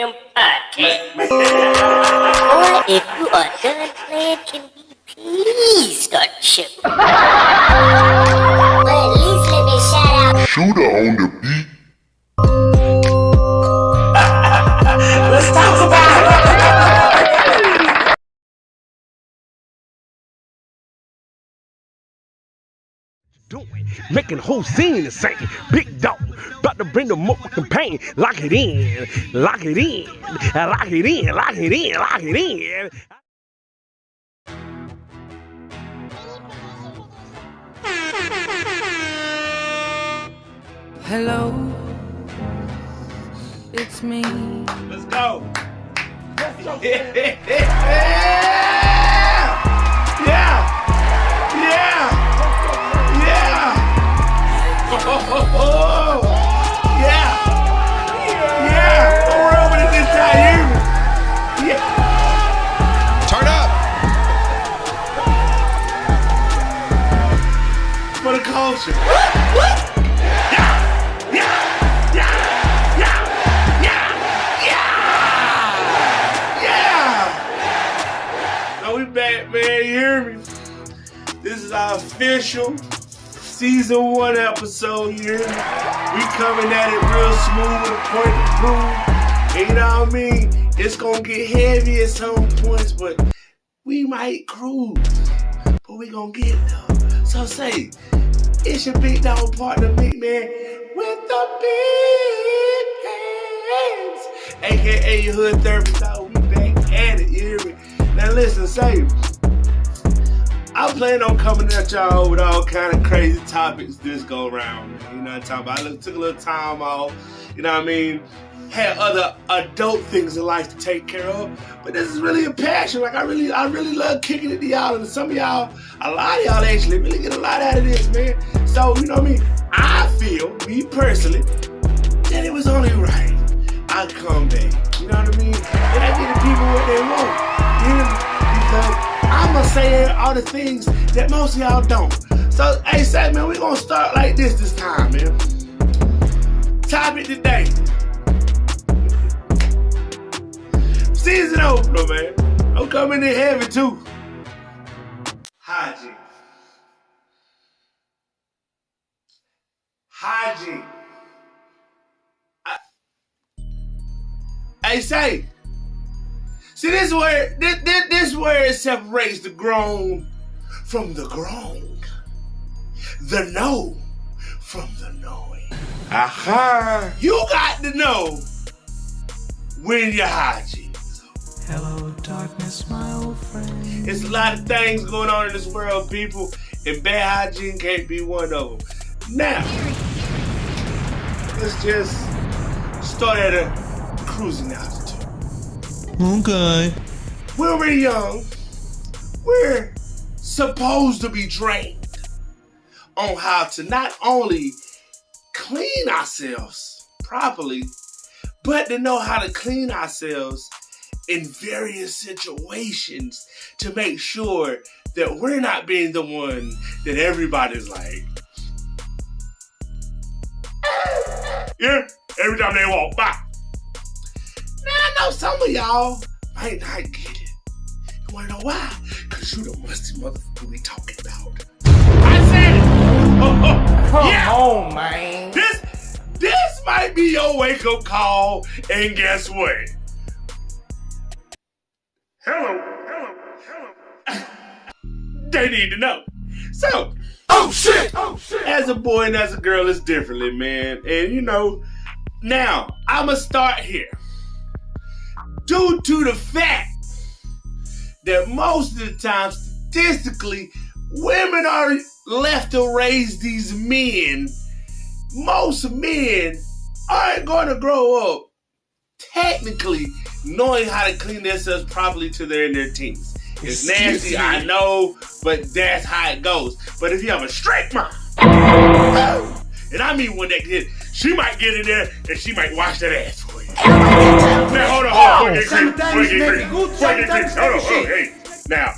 C.T.M podcast. Or if you are done playing, can we please start the show? But at least let me shout out Shooter on the beat. Let's talk about it. Doing, making the whole scene the same. Big dog, about to bring the motherfucking pain. Lock it in, lock it in, lock it in, lock it in, lock it in. Hello, it's me. Let's go. Yeah. Oh, yeah. We're over it this time. Yeah. Turn up. For the culture. We back, man. You hear me? This is our official season 1 episode. You hear me? We coming at it real smooth with a point to prove. And you know what I mean? It's gonna get heavy at some points, but we might cruise. But we gonna get it though. So say, it's your big dog partner, big man, with the big hands. AKA your hood therapist dog. We back at it, you hear me? Now listen, say, I'm planning on coming at y'all with all kind of crazy topics this go around. Man. You know what I'm talking about? I took a little time off, you know what I mean? Had other adult things in life to take care of. But this is really a passion. Like I really love kicking it to y'all. And some of y'all, a lot of y'all actually really get a lot out of this, man. So, you know what I mean? I feel, me personally, that it was only right I come back. You know what I mean? And I give the people what they want. Because I'm going to say all the things that most of y'all don't. So, hey, say, man, we're going to start like this time, man. Topic today. Season opener, man. I'm coming in heavy, too. Hygiene. Hey, say. See, this is where it separates the grown from the grown. The know from the knowing. Aha. You got to know when you're hygiene. Hello, darkness, my old friend. It's a lot of things going on in this world, people, and bad hygiene can't be one of them. Now, let's just start at a cruising altitude. Okay. When we're young, we're supposed to be trained on how to not only clean ourselves properly, but to know how to clean ourselves in various situations to make sure that we're not being the one that everybody's like, yeah, every time they walk by. Now, I know some of y'all might not get it. You wanna know why? Because you the musty motherfucker we talking about. I said it! Come on, man. This might be your wake-up call, and guess what? Hello. They need to know. So, oh shit! As a boy and as a girl, it's differently, man. And you know, now, I'ma start here. Due to the fact that most of the time, statistically, women are left to raise these men. Most men aren't going to grow up technically knowing how to clean themselves properly till they're in their teens. It's nasty, I know, but that's how it goes. But if you have a straight mom, and I mean one that kid, she might get in there and she might wash that ass for you. Now hold on. Hey. Now,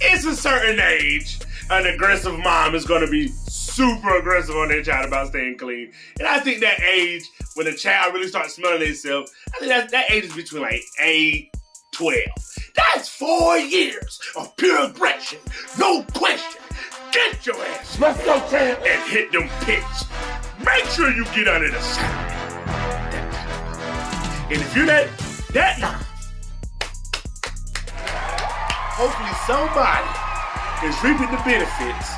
it's a certain age an aggressive mom is going to be super aggressive on their child about staying clean. And I think that age, when a child really starts smelling themselves, I think that age is between like 8, 12. That's 4 years of pure aggression. No question. Get your ass. Let's go, Sam. And hit them pits. Make sure you get under the saddle. And if you're that mom, hopefully somebody is reaping the benefits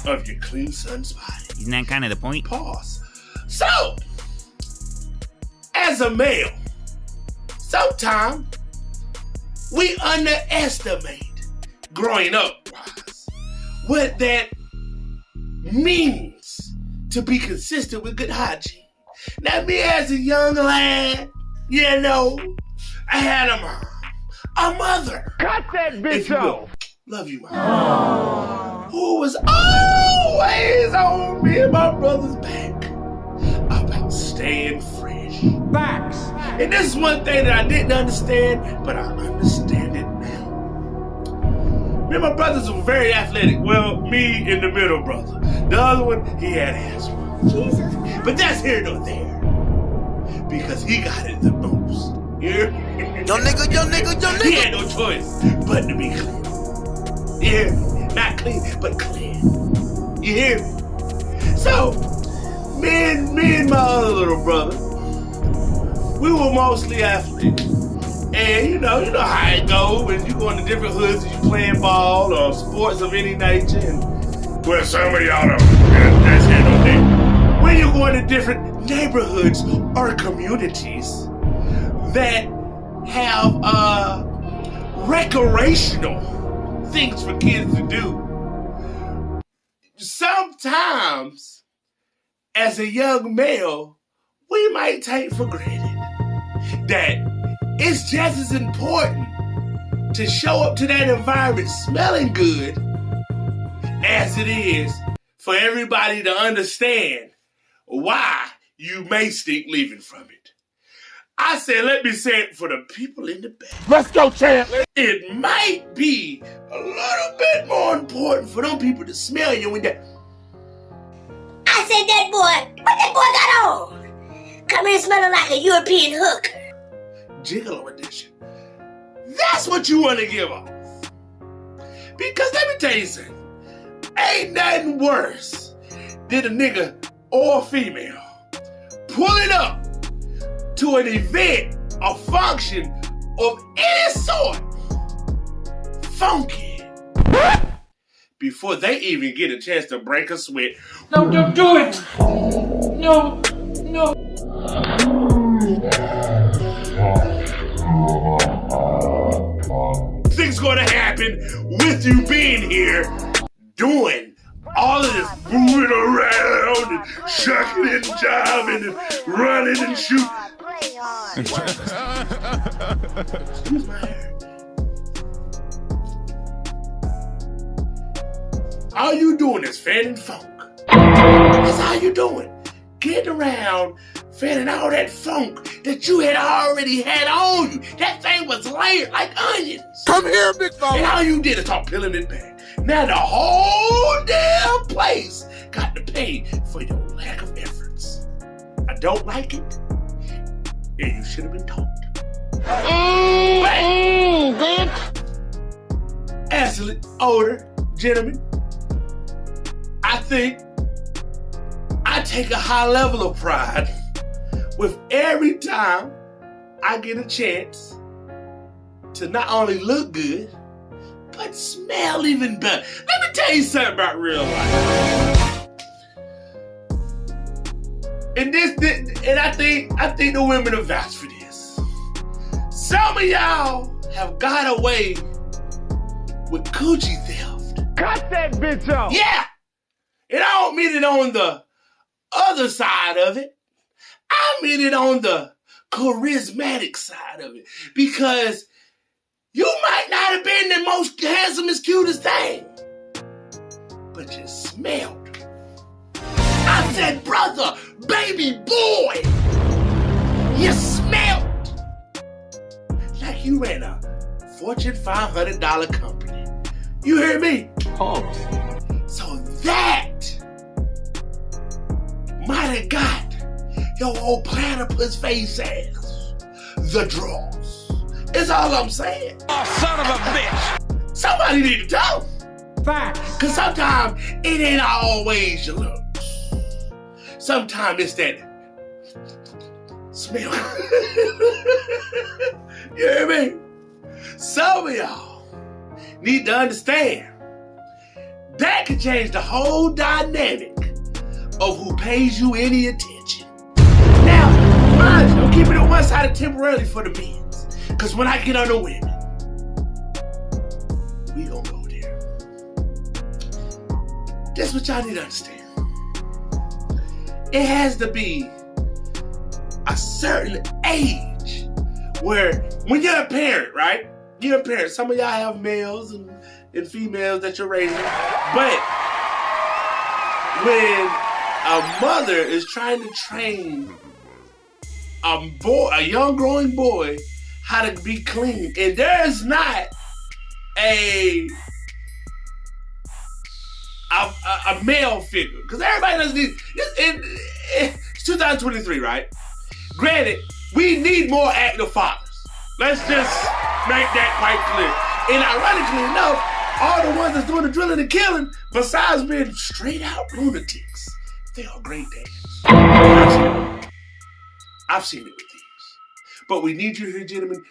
of your clean son's body. Isn't that kind of the point? Pause. So, as a male, sometimes we underestimate, growing up, what that means to be consistent with good hygiene. Now, me as a young lad, you know, I had a mom, a mother. Cut that bitch off. Love you, mom. Who was always on me and my brother's back about staying fresh. Facts. And this is one thing that I didn't understand, but I understand it now. Me and my brothers were very athletic. Well, me and the middle brother. The other one, he had asthma. Jesus. But that's here nor there. Because he got it the most. Yeah? Young nigga. He had no choice but to be clean. Yeah, not clean, but clean. You hear me? So, me and my other little brother, we were mostly athletes. And you know how it goes when you go into different hoods and you playing ball or sports of any nature. And well, some of y'all don't. That's here no day. When you go into different neighborhoods or communities that have recreational things for kids to do. Sometimes, as a young male, we might take for granted that it's just as important to show up to that environment smelling good as it is for everybody to understand why you may stink leaving from it. I said, let me say it for the people in the back. Let's go, champ. It might be a little bit more important for them people to smell you when that. I said, that boy, what that boy got on? Come here smelling like a European hooker. Gigolo edition. That's what you want to give off. Because let me tell you something. Ain't nothing worse than a nigga or a female pulling up to an event, a function of any sort, funky, before they even get a chance to break a sweat. No, don't do it. No. Things gonna happen with you being here, doing all of this moving around and shucking and jiving and running and shooting. Excuse my hair. All you doing is fanning funk. That's all you doing. Getting around, fanning all that funk that you had already had on you. That thing was layered like onions. Come here, big fella. And all you did is start peeling it back. Now the whole damn place got to pay for your lack of efforts. I don't like it. And you should have been taught. As an older gentleman, I think I take a high level of pride with every time I get a chance to not only look good, but smell even better. Let me tell you something about real life. And I think the women are vouch for this. Some of y'all have got away with coochie theft. Cut that bitch off. Yeah. And I don't mean it on the other side of it. I mean it on the charismatic side of it. Because you might not have been the most handsomest, cutest thing, but you smelled. I said, brother, baby boy, you smelled like you ran a Fortune 500 company. You hear me? Pause. that might have got your old platypus face ass the draws. It's all I'm saying. Oh, son of a bitch! Somebody need to tell them. Facts. Because sometimes it ain't always your looks. Sometimes it's that smell. You hear me? Some of y'all need to understand that can change the whole dynamic of who pays you any attention. Now, mind you, I'm keeping it one-sided temporarily for the men. Because when I get on the women, we gonna go there. That's what y'all need to understand. It has to be a certain age where when you're a parent, right? You're a parent. Some of y'all have males and females that you're raising. But when a mother is trying to train a young growing boy how to be clean, and there's not a male figure, because everybody doesn't need. It's 2023, right? Granted, we need more active fathers. Let's just make that quite clear. And ironically enough, all the ones that's doing the drilling and killing, besides being straight out lunatics, they are great dads. I've seen it with these. But we need you here, gentlemen,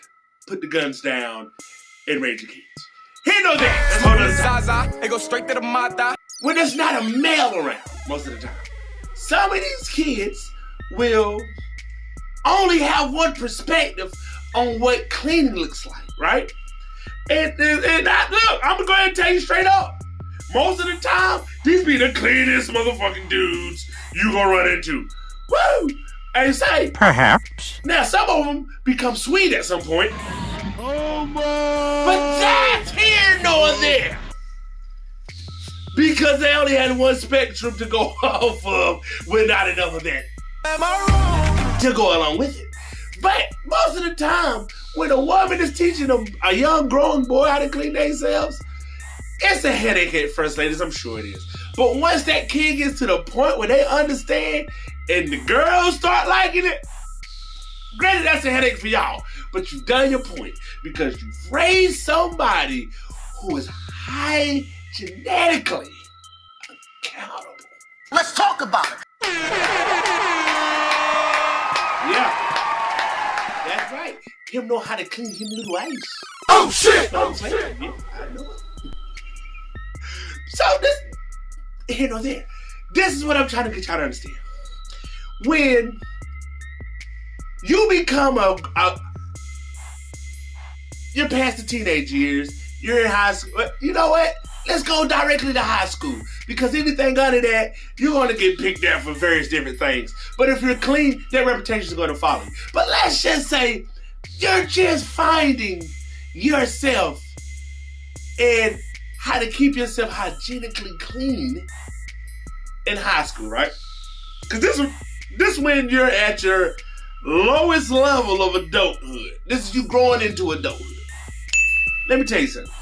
put the guns down and raise your kids. Here no there. That's all the time. It goes straight to the mata. When there's not a male around most of the time. Some of these kids will only have one perspective on what cleaning looks like, right? And look, I'm gonna go ahead and tell you straight up. Most of the time, these be the cleanest motherfucking dudes you gonna run into. Woo! And say, Perhaps. now some of them become sweet at some point. Oh my! But that's here nor there. Because they only had one spectrum to go off of with not enough of that. Am I wrong? To go along with it. But most of the time, when a woman is teaching a young growing boy how to clean themselves, it's a headache at first, ladies, I'm sure it is. But once that kid gets to the point where they understand and the girls start liking it, granted, that's a headache for y'all, but you've done your point because you've raised somebody who is high genetically accountable. Let's talk about it. Yeah, that's right. Him know how to clean him little ice. Oh shit! Oh shit! Yeah, I know it. So this, here nor there. This is what I'm trying to get y'all to understand. When you become you're past the teenage years, you're in high school. You know what? Let's go directly to high school. Because anything under that, you're going to get picked out for various different things. But if you're clean, that reputation is going to follow you. But let's just say you're just finding yourself and how to keep yourself hygienically clean in high school, right? Because this when you're at your lowest level of adulthood. This is you growing into adulthood. Let me tell you something.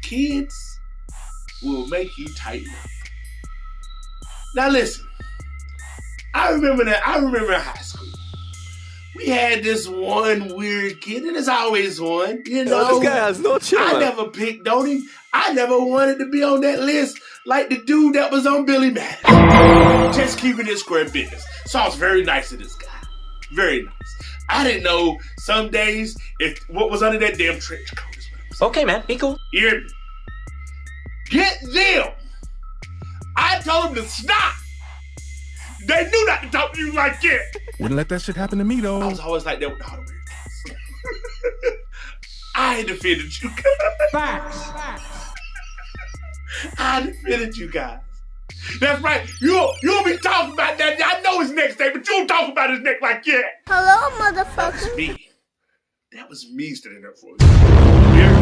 Kids will make you tighten up. Now listen, I remember in high school, we had this one weird kid, and there's always one, you know. This guy has no chill. I never picked on him. I never wanted to be on that list like the dude that was on Billy Madison. Just keeping it square business. So I was very nice to this guy. Very nice. I didn't know some days if what was under that damn trench coat is what I'm saying. Okay, man. Be cool. Hear me? Get them. I told them to stop. They knew not to talk to you like that. Wouldn't let that shit happen to me though. I was always like that with all the weird kids. I defended you guys. Facts. I defended you guys. That's right. You'll be talking about that. I know his next day, but you don't talk about his neck like that. Hello, That motherfucker. was me. That was me standing up for you. Here.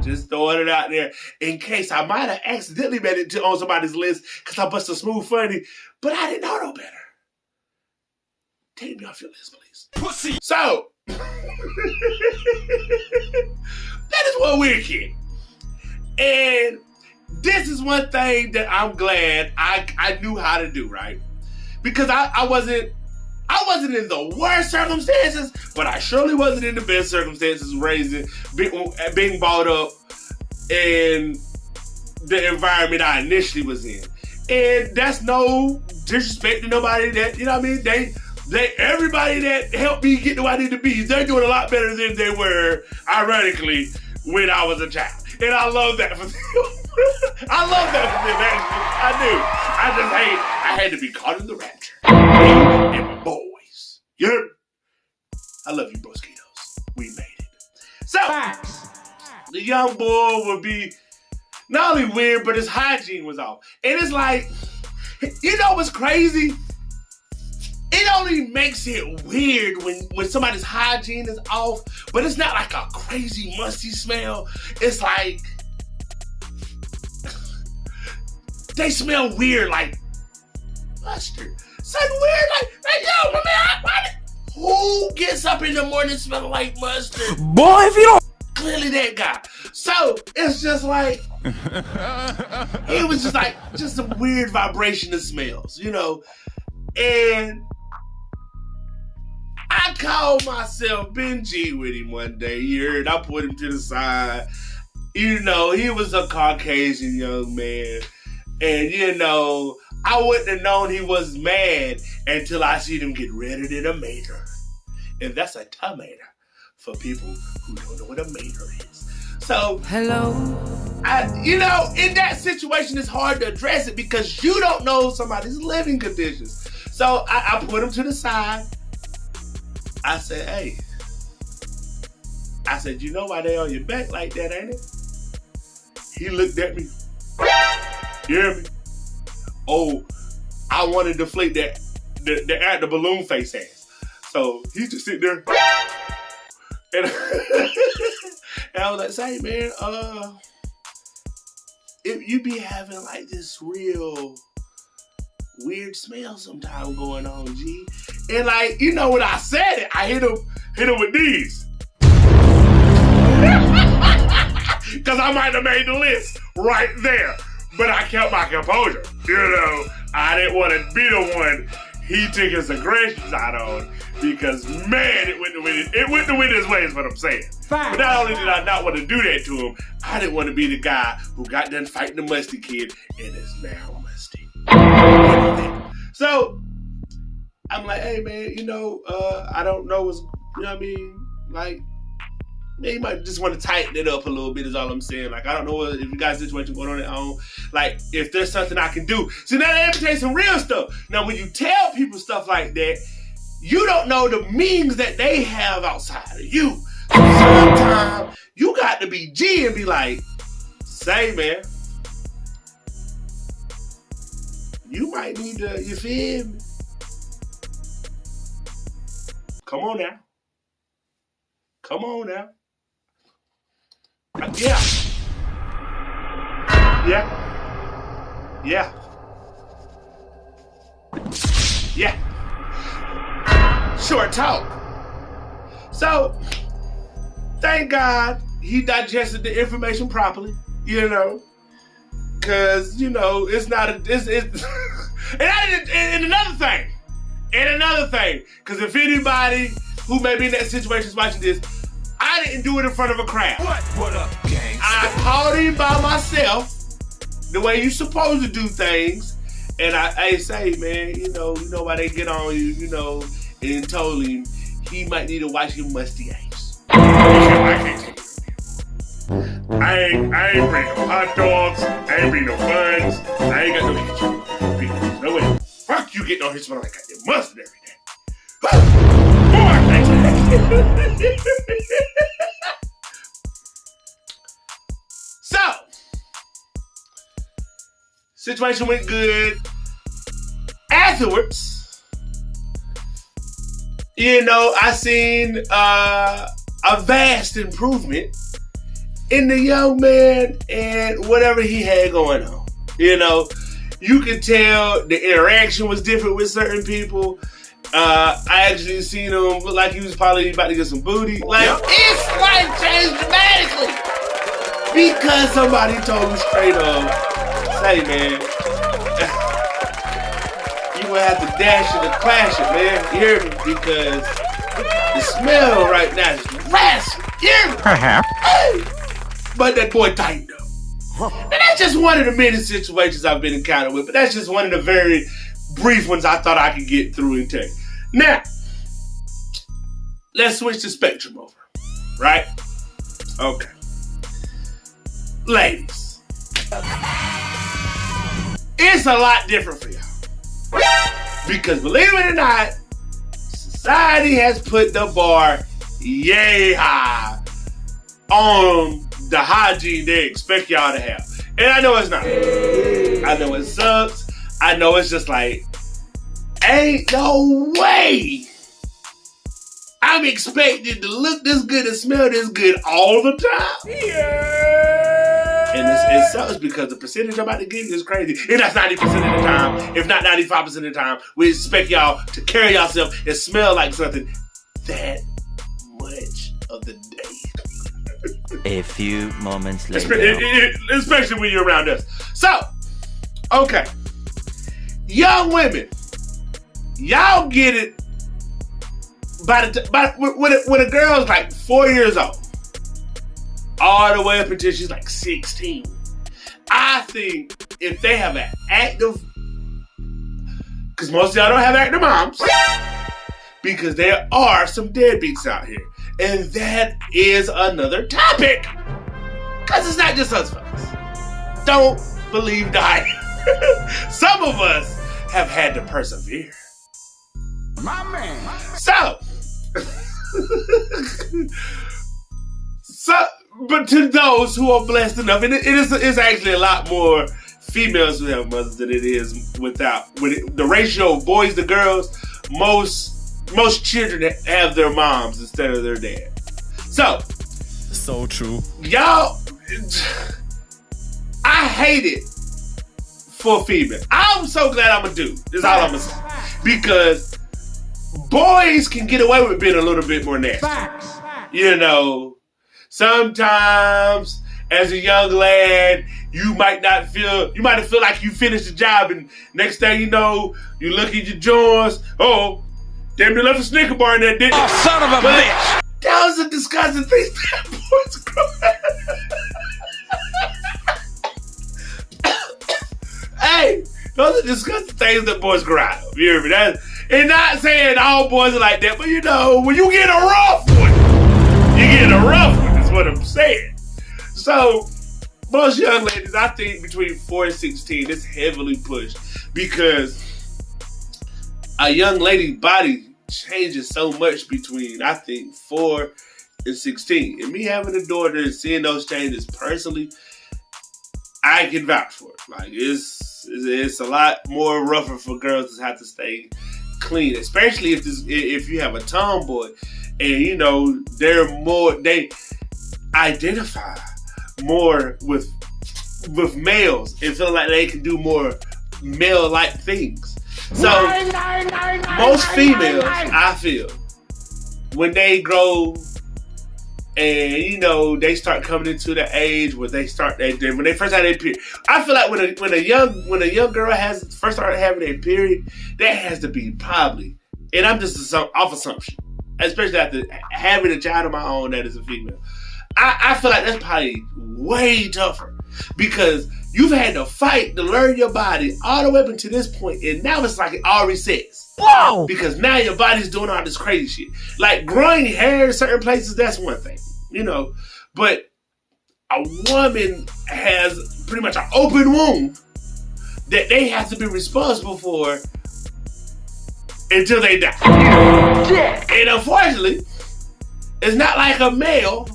Just throwing it out there in case I might have accidentally made it on somebody's list because I busted smooth funny, but I didn't know no better. Take me off your list, please. Pussy. So, that is one weird kid. And this is one thing that I'm glad I knew how to do, right? Because I wasn't in the worst circumstances, but I surely wasn't in the best circumstances being brought up in the environment I initially was in. And that's no disrespect to nobody that, you know what I mean? Everybody that helped me get to where I need to be, they're doing a lot better than they were, ironically, when I was a child. And I love that for them. I love that for them, actually. I had to be caught in the rapture. Me and my boys. You heard me? I love you, broskitos. We made it. So, the young boy would be not only weird, but his hygiene was off. And it's like, you know what's crazy? It only makes it weird when somebody's hygiene is off, but it's not like a crazy musty smell. It's like, they smell weird, like mustard. Something weird, like yo, my man, who gets up in the morning smelling like mustard? Boy, if you don't. Clearly that guy. So it's just like, it was just a weird vibration of smells, you know? And I called myself Benji with him one day. You heard, I put him to the side. You know, he was a Caucasian young man. And, you know, I wouldn't have known he was mad until I seen him get redder than a mater. And that's a tomato for people who don't know what a mater is. So, Hello. you know, in that situation, it's hard to address it because you don't know somebody's living conditions. So I put him to the side. I said, hey. I said, you know why they on your back like that, ain't it? He looked at me. You hear me? Oh, I want to deflate the balloon face ass. So he just sit there. And, and I was like, say, man, if you be having like this real weird smell sometime going on, G. And like, you know, when I said it, I hit him with these. Cause I might have made the list right there. But I kept my composure. You know, I didn't want to be the one he took his aggressions out on because, man, it went the wind his way is what I'm saying. But not only did I not want to do that to him, I didn't want to be the guy who got done fighting the musty kid and is now musty. So, I'm like, hey, man, you know, I don't know what's, you know what I mean? Like, man, you might just want to tighten it up a little bit is all I'm saying. Like, I don't know if you got a situation going on at home. Like, if there's something I can do. So now let me tell you some real stuff. Now, when you tell people stuff like that, you don't know the means that they have outside of you. So sometimes you got to be G and be like, say, man, you might need to, you feel me? Come on now. Come on now. Yeah. Yeah. Yeah. Yeah. Short talk. So, thank God he digested the information properly, you know, because, you know, it's not a, it's and another thing, because if anybody who may be in that situation is watching this, I didn't do it in front of a crowd. What up, gang? I called him by myself, the way you supposed to do things, and I say, man, you know why they get on you, you know, and told him he might need to wash his musty ass. I can't take it. I ain't bring no hot dogs, I ain't bring no buns, I ain't got no ketchup. Because no way, fuck you getting on his smell like goddamn mustard every day. Boy, I can't take it. So, situation went good. Afterwards, you know, I seen a vast improvement in the young man and whatever he had going on. You know, you could tell the interaction was different with certain people. I actually seen him look like he was probably about to get some booty. Like, His life changed dramatically. Because somebody told me straight up, say, man, you gonna have to dash it and clash it, man. You hear me? Because the smell right now is raspy. You hear me? Hey. But that boy tightened up. And that's just one of the many situations I've been encountered with. But that's just one of the very brief ones I thought I could get through and take. Now, let's switch the spectrum over. Right? Okay. Ladies. It's a lot different for y'all. Because believe it or not, society has put the bar yay high on the hygiene they expect y'all to have. And I know it's not. I know it sucks. I know it's just like, ain't no way I'm expected to look this good and smell this good all the time. Yeah. And it sucks because the percentage I'm about to give you is crazy. And that's 90% of the time, if not 95% of the time, we expect y'all to carry yourself and smell like something that much of the day. A few moments later. Especially when you're around us. So, okay. Young women, y'all get it when a girl's like 4 years old, all the way up until she's like 16. I think if they have an active, because most of y'all don't have active moms, because there are some deadbeats out here. And that is another topic. Because it's not just us folks. Don't believe the hype. Some of us have had to persevere. My man. But to those who are blessed enough, and it's actually a lot more females who have mothers than it is without. The ratio of boys to girls, most children have their moms instead of their dad. So true. Y'all, I hate it for females. I'm so glad I'm a dude. That's all I'm gonna say. Because boys can get away with being a little bit more nasty. You know, sometimes as a young lad, you might feel like you finished the job, and next thing you know, you look at your joints. Oh, damn, they left a Snicker bar in there, didn't they? Oh, son of a bitch! That was a disgusting thing that boys Hey, those are disgusting things that boys grow out of. You hear me? And not saying all boys are like that, but you know, when you get a rough one, is what I'm saying. So, most young ladies, I think between 4 and 16, it's heavily pushed because a young lady's body changes so much between, I think, 4 and 16. And me having a daughter and seeing those changes personally, I can vouch for it. Like, it's a lot more rougher for girls to have to stay clean, especially if you have a tomboy and you know they identify more with males and feel like they can do more male-like things. So most females, I feel, when they grow and you know they start coming into the age where they start when they first have their period, I feel like when a young girl first started having their period, that has to be probably, and I'm just off assumption, especially after having a child of my own that is a female. I feel like that's probably way tougher because you've had to fight to learn your body all the way up until this point, and now it's like it all resets. Whoa! Because now your body's doing all this crazy shit. Like growing hair in certain places, that's one thing, you know. But a woman has pretty much an open wound that they have to be responsible for until they die. And unfortunately, it's not like a male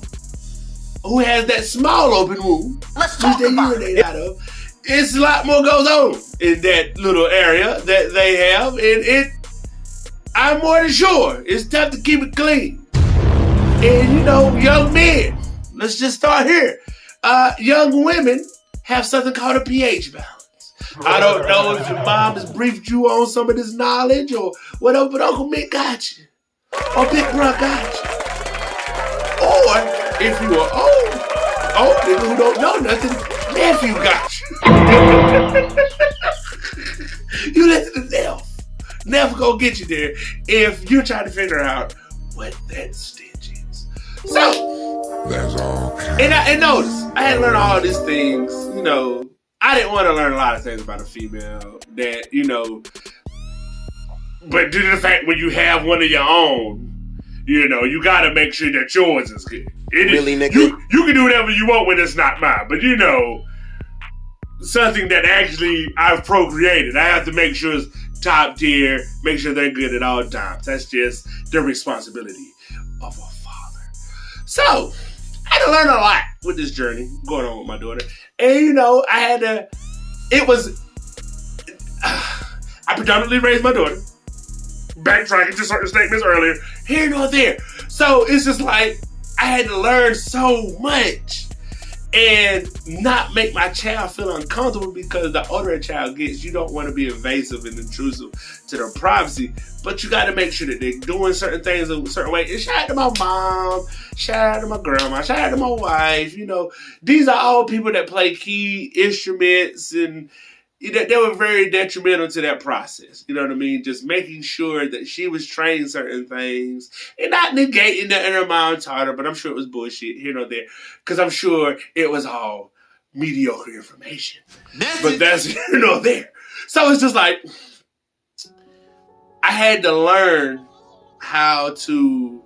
who has that small open wound, Let's talk which they about urinate out of. It's a lot more goes on in that little area that they have, and I'm more than sure it's tough to keep it clean. And you know, young men, let's just start here. Young women have something called a pH balance. I don't know if your mom has briefed you on some of this knowledge or whatever, but Uncle Mick got you, or Big Bro got you. Or if you are old nigga who don't know nothing, nephew got you. You listen to Neff. Neff gonna get you there if you're trying to figure out what that stench is. So, That's all. and notice, I had to learn all these things, you know. I didn't want to learn a lot of things about a female that, you know, but due to the fact when you have one of your own, you know, you gotta make sure that yours is good. Really, nigga? You can do whatever you want when it's not mine, but you know, something that actually I've procreated, I have to make sure it's top tier, make sure they're good at all times. That's just the responsibility of a father. So, I had to learn a lot with this journey going on with my daughter. And you know, I predominantly raised my daughter. Backtracking to certain statements earlier, here nor there. So it's just like, I had to learn so much and not make my child feel uncomfortable, because the older a child gets, you don't want to be invasive and intrusive to their privacy, but you got to make sure that they're doing certain things a certain way. And shout out to my mom, shout out to my grandma, shout out to my wife. You know, these are all people that play key instruments, and they were very detrimental to that process. You know what I mean? Just making sure that she was trained certain things and not negating that her mom taught her, but I'm sure it was bullshit here nor there, because I'm sure it was all mediocre information. But that's here nor there. So it's just like, I had to learn how to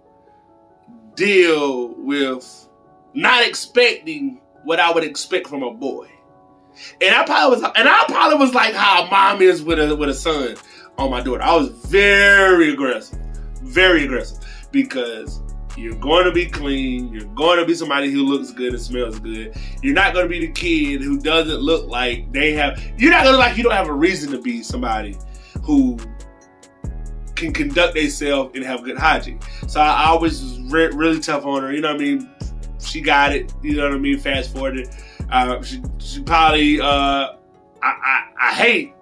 deal with not expecting what I would expect from a boy. And I probably was like how a mom is with a son on my daughter. I was very aggressive, because you're going to be clean. You're going to be somebody who looks good and smells good. You're not going to be the kid who doesn't look like you're not going to look like you don't have a reason to be somebody who can conduct themselves and have good hygiene. So I always was really tough on her. You know what I mean? She got it. You know what I mean? Fast forwarded. She probably, I hate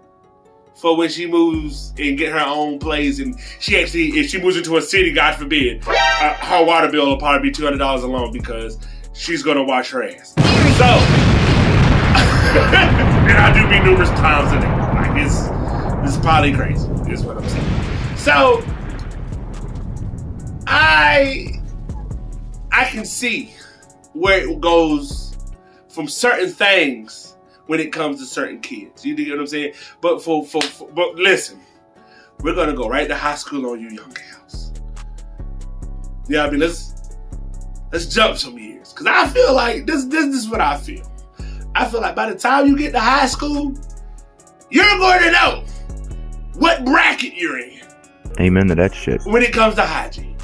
for when she moves and get her own place, and if she moves into a city, God forbid, her water bill will probably be $200 alone, because she's gonna wash her ass. So, and I do mean numerous times a day. Like it's probably crazy, is what I'm saying. So, I can see where it goes from certain things when it comes to certain kids. You get what I'm saying? But but listen, we're gonna go right to high school on you young gals. Yeah, I mean, let's jump some years, because I feel like this is what I feel. I feel like by the time you get to high school, you're going to know what bracket you're in. Amen to that shit. When it comes to hygiene,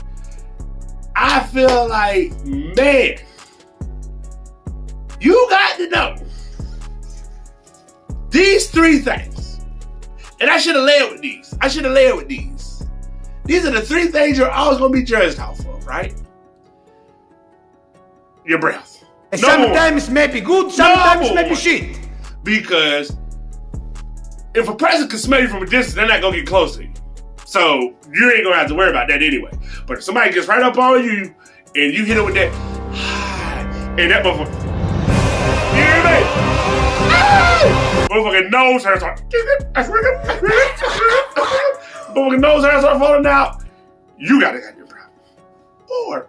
I feel like, man, you got to know these three things. And I should have led with these. These are the three things you're always going to be judged off of, right? Your breath. Sometimes maybe good, sometimes maybe shit. Because if a person can smell you from a distance, they're not going to get close to you. So you ain't going to have to worry about that anyway. But if somebody gets right up on you and you hit it with that, and that motherfucker, you hear me? Motherfucking nose hairs start. Motherfucking nose hairs start falling out. You got a goddamn problem. Or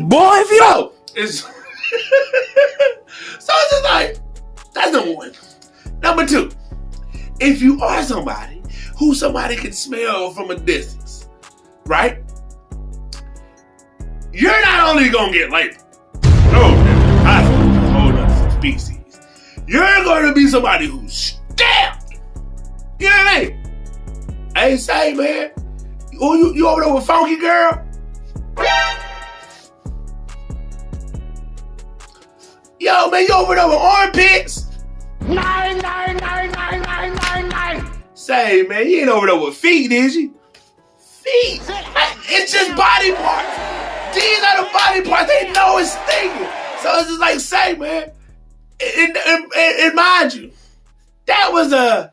boy, if you don't. It's so it's just like, that's number one. Number two, if you are somebody who somebody can smell from a distance, right? You're not only gonna get labeled. No, that's a whole other species. You're going to be somebody who's stamped. You know what I mean? Hey, say, man, you over there with Funky Girl? Yo, man, you over there with Armpits? 9. Say, man, you ain't over there with feet, is you? Feet. It's just body parts. These are the body parts. They know it's stinking. So it's just like, say, man, and mind you, that was a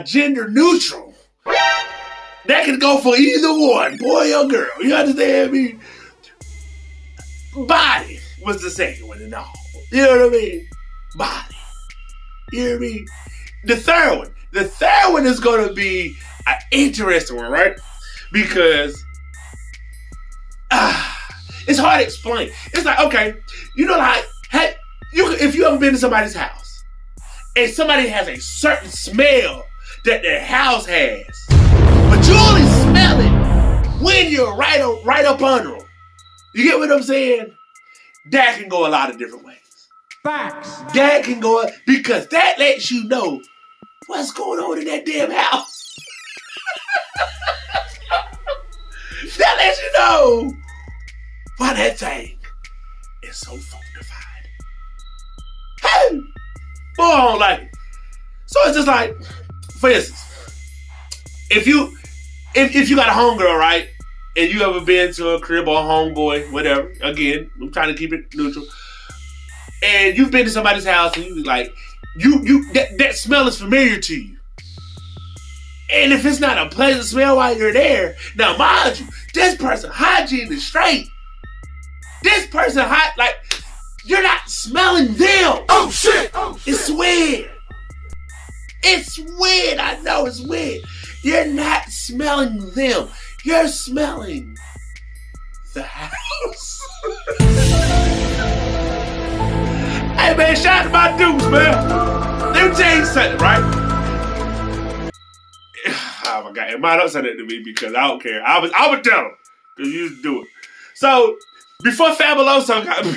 gender neutral. That could go for either one, boy or girl. You understand me? Body. was the second one and all. You know what I mean? Body. You know what I mean? The third one is going to be an interesting one, right? Because it's hard to explain. It's like, okay, you know, like, hey, if you ever been to somebody's house and somebody has a certain smell that their house has, but you only smell it when you're right up under them. You get what I'm saying? That can go a lot of different ways. Facts. That can go, because that lets you know what's going on in that damn house. That lets you know why that thing is so funkified. Hey! Boy, I don't like it. So it's just like, for instance, if you got a homegirl, right? And you ever been to a crib or a homeboy, whatever. Again, I'm trying to keep it neutral. And you've been to somebody's house and you like, that smell is familiar to you. And if it's not a pleasant smell while you're there, now mind you, this person hygiene is straight. This person like, you're not smelling them. Oh shit! It's weird. It's weird. I know it's weird. You're not smelling them. You're smelling the house. Hey man, shout out to my dudes, man. Let me tell you something, right? Oh my God, and mine don't say that to me because I don't care. I would tell them because you used to do it. So before Fabuloso got big,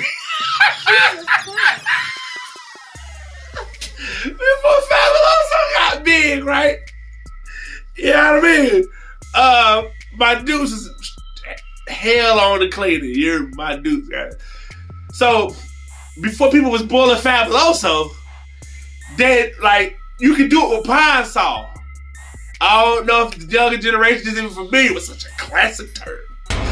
before Fabuloso got big, right? You know what I mean? My dudes is hell on the cleaning. You're my dudes, guys. So before people was boiling Fabuloso, then like you could do it with Pine Sol. I don't know if the younger generation is even familiar with such a classic term,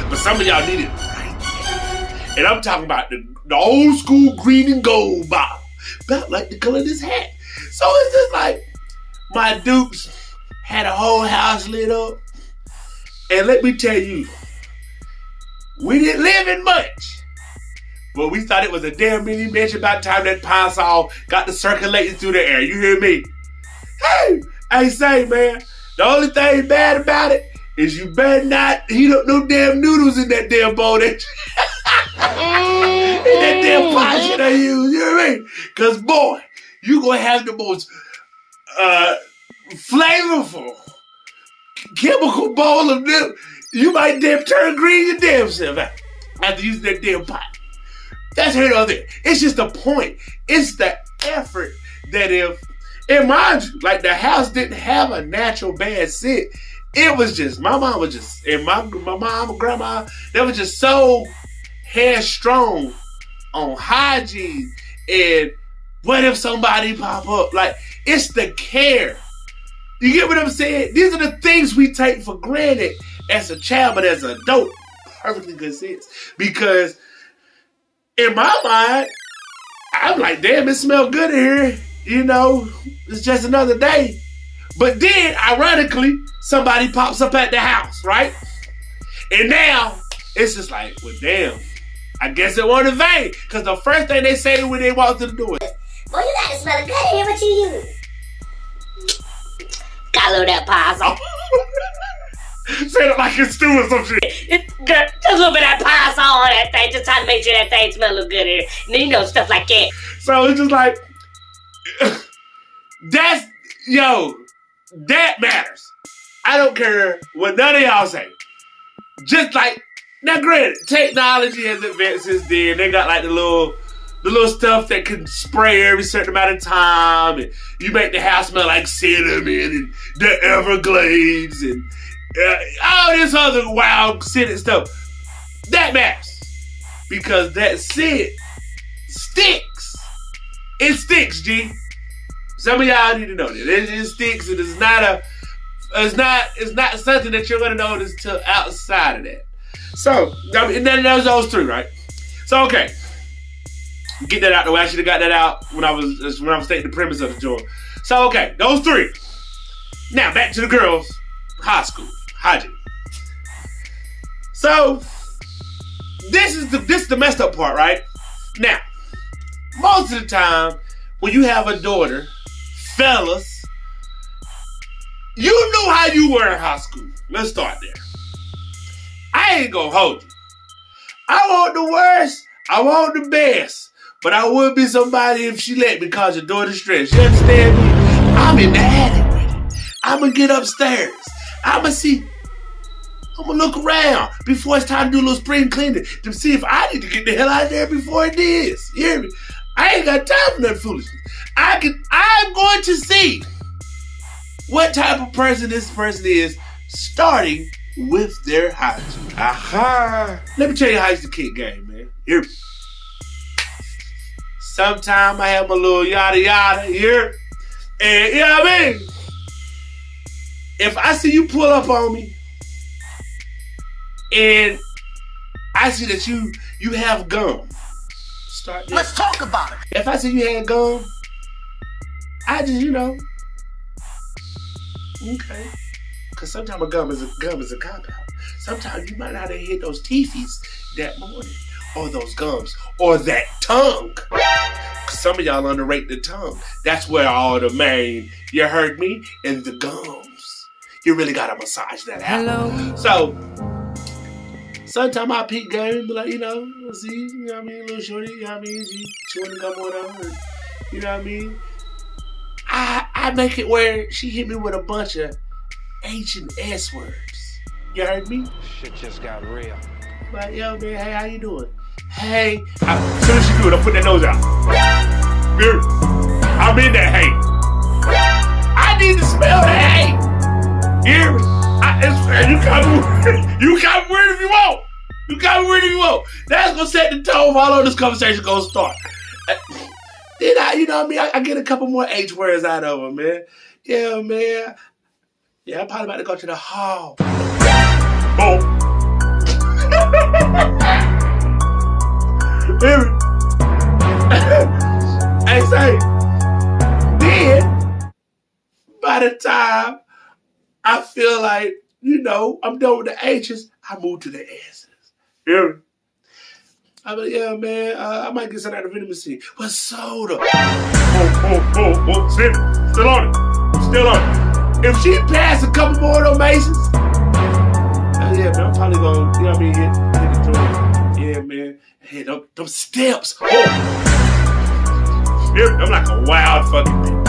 but some of y'all need it right now. And I'm talking about the old school green and gold bottle, about like the color of this hat. So it's just like my dukes had a whole house lit up, and let me tell you, we didn't live in much, but we thought it was a damn mini mansion by the time that Pine Sol got to circulating through the air. You hear me? Hey, I say, man, the only thing bad about it is you better not heat up no damn noodles in that damn bowl that in that damn pot shit I use. You know what I mean? Because boy, you gonna have the most flavorful chemical bowl of them. You might damn turn green your damn self out after using that damn pot. That's here or there. It's just the point. It's the effort that if, and mind you, like the house didn't have a natural bad scent. It was just, my mom was just, and my mom and grandma, they were just so headstrong on hygiene and what if somebody pop up? Like, it's the care. You get what I'm saying? These are the things we take for granted as a child, but as an adult, perfectly good sense. Because in my mind, I'm like, damn, it smells good in here. You know, it's just another day. But then, ironically, somebody pops up at the house, right? And now, it's just like, well, damn, I guess it wasn't in vain. Because the first thing they say when they walk through the door is, boy, you gotta smell good here. What you use? Got a little of that Pine Sol. say it like it's stew or some shit. Just a little bit of that Pine Sol on that thing, just trying to make sure that thing smell look good here. And then, you know, stuff like that. So it's just like, that's, yo, that matters. I don't care what none of y'all say. Just like, now granted, technology has advanced since then. They got like the little stuff that can spray every certain amount of time, and you make the house smell like cinnamon and the Everglades and all this other wild scented stuff. That matters because that scent sticks. It sticks, G. Some of y'all need to know that it sticks, and it's not something that you're gonna notice till outside of that. So, I mean, that was those three, right? So, okay. Get that out the way. I should have got that out when I was stating the premise of the joint. So, okay, those three. Now, back to the girls' high school. Hygiene. So, this is the messed up part, right? Now, most of the time, when you have a daughter, fellas, you knew how you were in high school. Let's start there. I ain't gonna hold you. I want the worst. I want the best. But I would be somebody if she let me cause your daughter stressed. You understand me? I'm in the attic with it. I'm gonna get upstairs. I'm gonna look around before it's time to do a little spring cleaning to see if I need to get the hell out of there before it is. You hear me? I ain't got time for that foolishness. I'm going to see what type of person this person is, starting with their hygiene. Aha! Let me tell you how it's the kid game, man. Here. Sometime I have my little yada yada here. And you know what I mean? If I see you pull up on me and I see that you have gum, start there. Let's talk about it. If I see you had gum, I just, okay. Because sometimes a gum is a cop-out. Sometimes you might not have hit those teethies that morning, or those gums, or that tongue. Some of y'all underrate the tongue. That's where all the main, you heard me, and the gums. You really gotta massage that out. Hello. So, sometimes I peek game, be like, see, little shorty, she chewing the gum on her, and, you know what I mean? I make it where she hit me with a bunch of H and S words. You heard me? Shit just got real. Like, yo, man, hey, how you doing? Hey. As soon as she do it, I'm putting that nose out. Here. I'm in that hay. I need to smell that hay. Here. You got me weird if you want. You got me weird if you want. That's going to set the tone for how long this conversation going to start. Then I get a couple more H words out of her, man. Yeah, man. Yeah, I'm probably about to go to the hall. Boom. Hey, say, then, by the time I feel like, I'm done with the H's, I move to the S's. Hear me? I'm like, yeah, man, I might get some out of vitamin C. But soda. Still on it. If she passed a couple more of those Masons, yeah, man, I'm probably gonna, hit the joint. Yeah, man. Hey, them steps. Oh. I'm like a wild fucking bitch.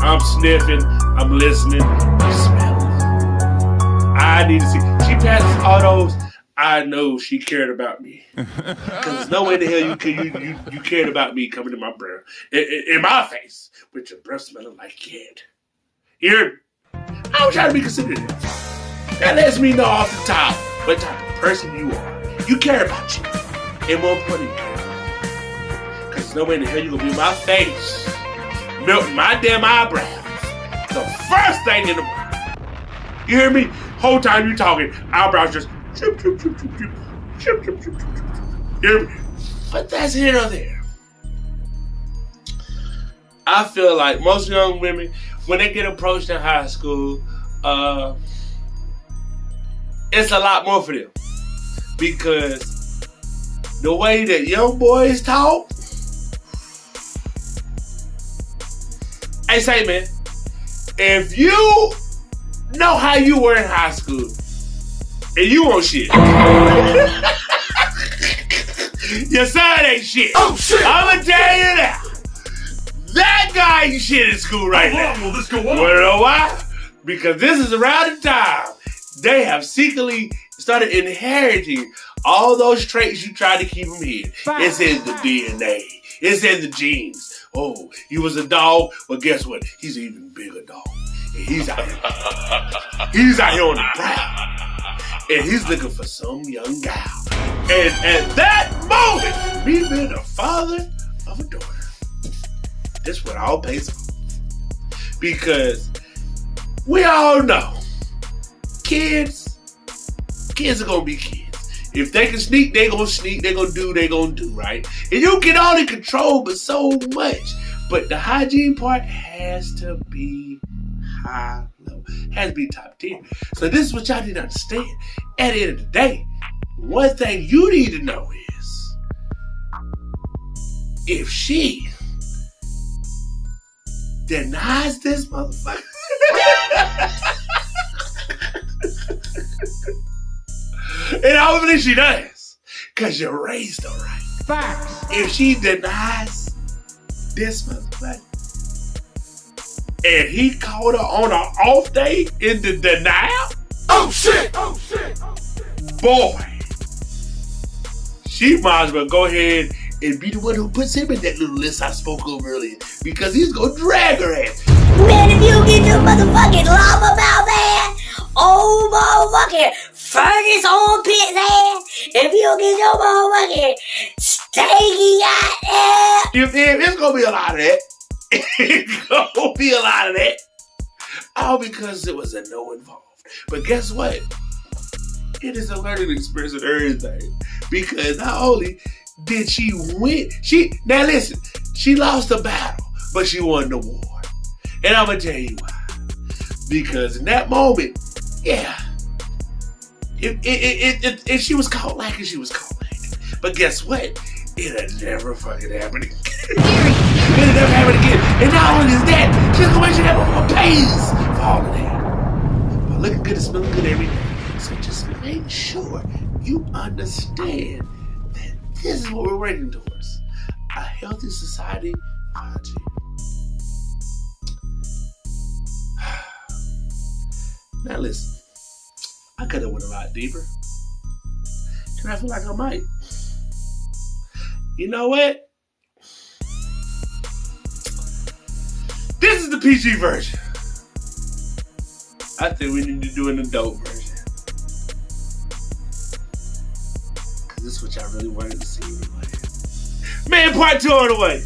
I'm sniffing, I'm listening, I'm smelling. I need to see. She passes all those. I know she cared about me. Because there's no way in the hell you cared about me coming to my breath. In my face. With your breath smelling like cat. Here, I was trying to be considerate. That lets me know off the top what type of person you are. You care about you. And more importantly, you care about me. Because there's no way in the hell you're going to be in my face, melting my damn eyebrows. The first thing in the morning. You hear me? Whole time you talking, eyebrows just chip, chip, chip, chip, chip, chip, chip, chip, chip, chip. You hear me? But that's here or there. I feel like most young women, when they get approached in high school, it's a lot more for them. Because the way that young boys talk, hey, say, man, if you know how you were in high school and you want shit, your son ain't shit. Oh, shit. I'm gonna tell you that. That guy ain't shit in school right now. How long will this go on? Wanna know why? Because this is around the time they have secretly started inheriting all those traits you tried to keep them hidden. It's in the DNA. It's in the genes. Oh, he was a dog. Well, guess what? He's an even bigger dog. And he's out here. He's out here on the prowl. And he's looking for some young gal. And at that moment, me being the father of a daughter, this what all pays off. Because we all know kids are gonna be kids. If they can sneak, they gonna sneak. They gonna do, right? And you can only control but so much. But the hygiene part has to be high level. Has to be top tier. So this is what y'all need to understand. At the end of the day, one thing you need to know is if she denies this motherfucker, and hopefully she does, because you raised her right. Facts. If she denies this motherfucker, and he called her on an off day in the denial, Oh shit! boy, she might as well go ahead and be the one who puts him in that little list I spoke of earlier, because he's gonna drag her ass. Man, if you get your motherfucking llama mouth ass, oh motherfucking Fergus on Pitt's ass, if you get your motherfucking stanky ass. If it's gonna be a lot of that. It's gonna be a lot of that. All because there was a no involved. But guess what? It is a learning experience and everything. Because not only did she win, now listen, she lost the battle, but she won the war. And I'm gonna tell you why. Because in that moment, yeah, if she was caught lacking, she was caught lacking. But guess what? It'll never fucking happen again. It'll never happen again. And not only is that, she's gonna make sure that motherfucker pays for all of that. But looking good and smelling good every day. So just make sure you understand that this is what we're working towards. A healthy society. Hygiene. Now listen, I could have went a lot deeper. And I feel like I might. You know what? This is the PG version. I think we need to do an adult version. Because this is what y'all really wanted to see anyway. Man, part 2 on the way.